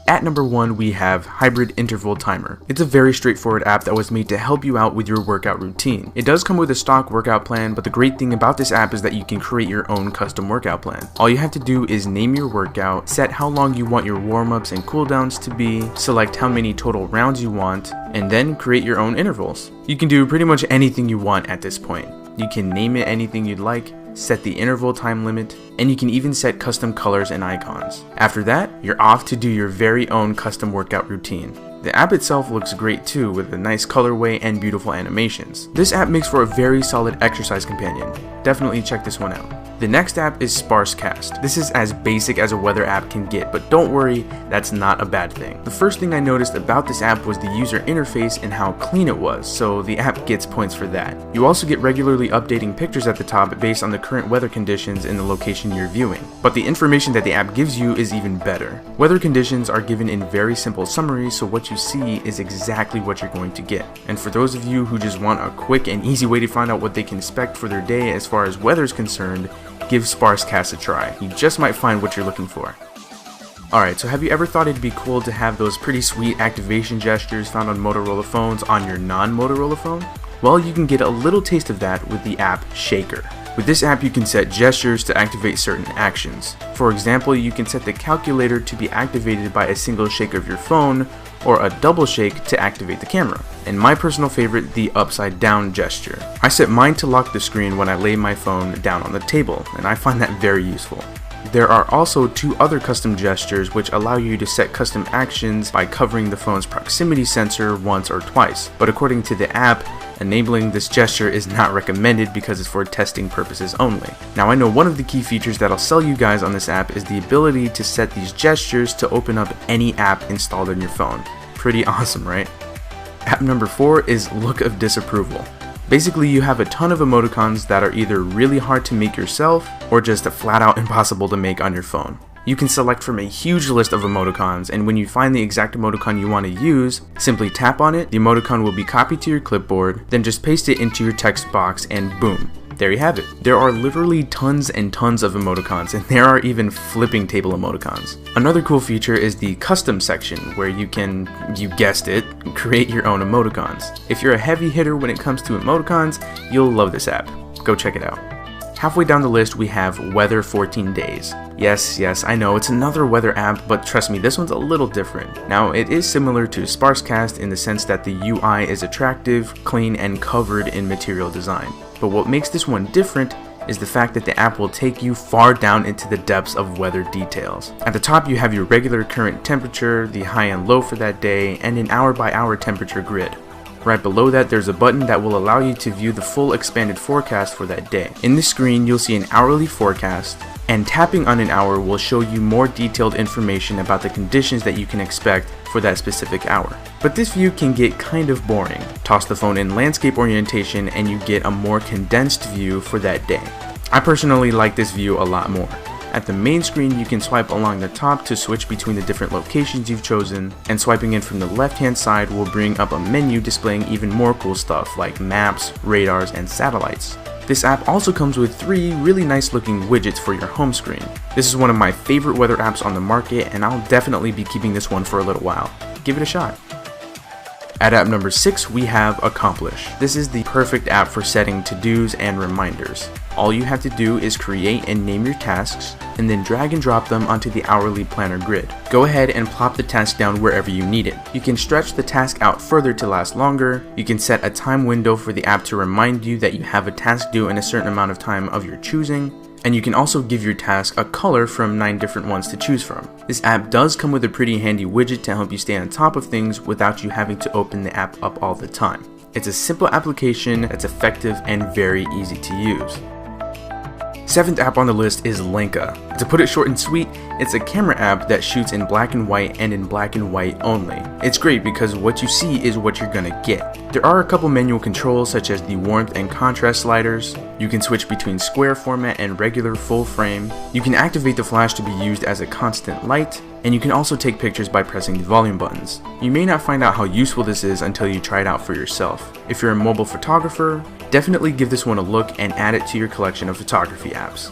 At number 1, we have Hybrid Interval Timer. It's a very straightforward app that was made to help you out with your workout routine. It does come with a stock workout plan, but the great thing about this app is that you can create your own custom workout plan. All you have to do is name your workout, set how long you want your warm-ups and cooldowns to be, select how many total rounds you want, and then create your own intervals. You can do pretty much anything you want at this point. You can name it anything you'd like, set the interval time limit, and you can even set custom colors and icons. After that, you're off to do your very own custom workout routine. The app itself looks great too, with a nice colorway and beautiful animations. This app makes for a very solid exercise companion. Definitely check this one out. The next app is Sparscast. This is as basic as a weather app can get, but don't worry, that's not a bad thing. The first thing I noticed about this app was the user interface and how clean it was, so the app gets points for that. You also get regularly updating pictures at the top based on the current weather conditions in the location you're viewing. But the information that the app gives you is even better. Weather conditions are given in very simple summaries, so what you see is exactly what you're going to get. And for those of you who just want a quick and easy way to find out what they can expect for their day as far as weather is concerned, give Sparscast a try. You just might find what you're looking for. Alright, so have you ever thought it'd be cool to have those pretty sweet activation gestures found on Motorola phones on your non-Motorola phone? Well, you can get a little taste of that with the app Shaker. With this app, you can set gestures to activate certain actions. For example, you can set the calculator to be activated by a single shake of your phone, or a double shake to activate the camera. And my personal favorite, the upside down gesture. I set mine to lock the screen when I lay my phone down on the table, and I find that very useful. There are also 2 other custom gestures which allow you to set custom actions by covering the phone's proximity sensor once or twice, but according to the app, enabling this gesture is not recommended because it's for testing purposes only. Now I know one of the key features that I'll sell you guys on this app is the ability to set these gestures to open up any app installed on your phone. Pretty awesome, right? App number 4 is Look of Disapproval. Basically, you have a ton of emoticons that are either really hard to make yourself or just flat out impossible to make on your phone. You can select from a huge list of emoticons, and when you find the exact emoticon you want to use, simply tap on it, the emoticon will be copied to your clipboard, then just paste it into your text box and boom, there you have it. There are literally tons and tons of emoticons, and there are even flipping table emoticons. Another cool feature is the custom section, where you can, you guessed it, create your own emoticons. If you're a heavy hitter when it comes to emoticons, you'll love this app. Go check it out. Halfway down the list, we have Weather 14 Days. Yes, I know, it's another weather app, but trust me, this one's a little different. Now, it is similar to Sparscast in the sense that the UI is attractive, clean, and covered in material design. But what makes this one different is the fact that the app will take you far down into the depths of weather details. At the top, you have your regular current temperature, the high and low for that day, and an hour-by-hour temperature grid. Right below that, there's a button that will allow you to view the full expanded forecast for that day. In this screen, you'll see an hourly forecast, and tapping on an hour will show you more detailed information about the conditions that you can expect for that specific hour. But this view can get kind of boring. Toss the phone in landscape orientation and you get a more condensed view for that day. I personally like this view a lot more. At the main screen, you can swipe along the top to switch between the different locations you've chosen, and swiping in from the left-hand side will bring up a menu displaying even more cool stuff like maps, radars, and satellites. This app also comes with 3 really nice looking widgets for your home screen. This is one of my favorite weather apps on the market, and I'll definitely be keeping this one for a little while. Give it a shot. At app number 6, we have Accomplish. This is the perfect app for setting to-dos and reminders. All you have to do is create and name your tasks, and then drag and drop them onto the hourly planner grid. Go ahead and plop the task down wherever you need it. You can stretch the task out further to last longer. You can set a time window for the app to remind you that you have a task due in a certain amount of time of your choosing. And you can also give your task a color from 9 different ones to choose from. This app does come with a pretty handy widget to help you stay on top of things without you having to open the app up all the time. It's a simple application that's effective and very easy to use. 7th app on the list is Lenka. To put it short and sweet, it's a camera app that shoots in black and white and in black and white only. It's great because what you see is what you're gonna get. There are a couple manual controls such as the warmth and contrast sliders. You can switch between square format and regular full frame. You can activate the flash to be used as a constant light, and you can also take pictures by pressing the volume buttons. You may not find out how useful this is until you try it out for yourself. If you're a mobile photographer, definitely give this one a look and add it to your collection of photography apps.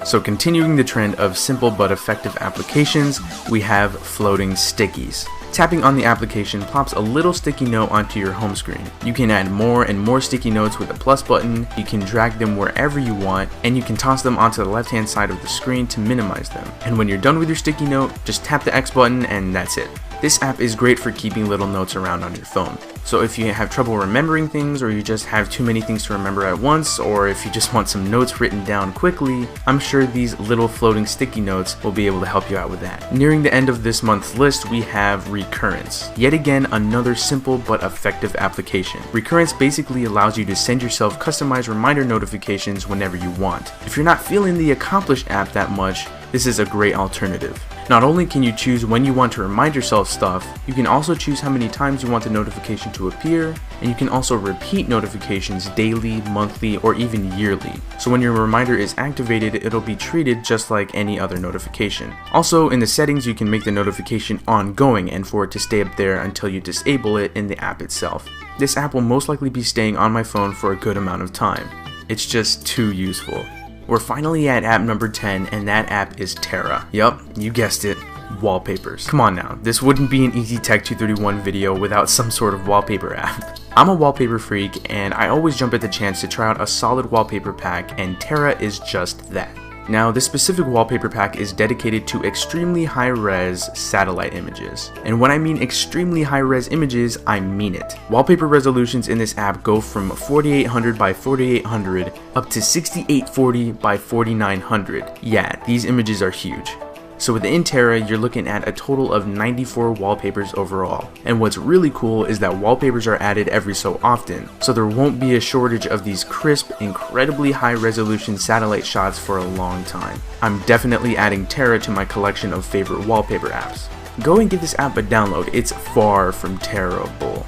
So continuing the trend of simple but effective applications, we have floating stickies. Tapping on the application plops a little sticky note onto your home screen. You can add more and more sticky notes with the plus button, you can drag them wherever you want, and you can toss them onto the left hand side of the screen to minimize them. And when you're done with your sticky note, just tap the X button and that's it. This app is great for keeping little notes around on your phone. So if you have trouble remembering things, or you just have too many things to remember at once, or if you just want some notes written down quickly, I'm sure these little floating sticky notes will be able to help you out with that. Nearing the end of this month's list, we have Recurrence. Yet again, another simple but effective application. Recurrence basically allows you to send yourself customized reminder notifications whenever you want. If you're not feeling the Accomplished app that much, this is a great alternative. Not only can you choose when you want to remind yourself stuff, you can also choose how many times you want the notification to appear, and you can also repeat notifications daily, monthly, or even yearly. So when your reminder is activated, it'll be treated just like any other notification. Also, in the settings, you can make the notification ongoing and for it to stay up there until you disable it in the app itself. This app will most likely be staying on my phone for a good amount of time. It's just too useful. We're finally at app number 10, and that app is Terra. Yup, you guessed it, wallpapers. Come on now, this wouldn't be an Easy Tech 231 video without some sort of wallpaper app. I'm a wallpaper freak, and I always jump at the chance to try out a solid wallpaper pack, and Terra is just that. Now, this specific wallpaper pack is dedicated to extremely high-res satellite images. And when I mean extremely high-res images, I mean it. Wallpaper resolutions in this app go from 4800 by 4800 up to 6840 by 4900. Yeah, these images are huge. So within Terra, you're looking at a total of 94 wallpapers overall. And what's really cool is that wallpapers are added every so often, so there won't be a shortage of these crisp, incredibly high resolution satellite shots for a long time. I'm definitely adding Terra to my collection of favorite wallpaper apps. Go and give this app a download, it's far from terrible.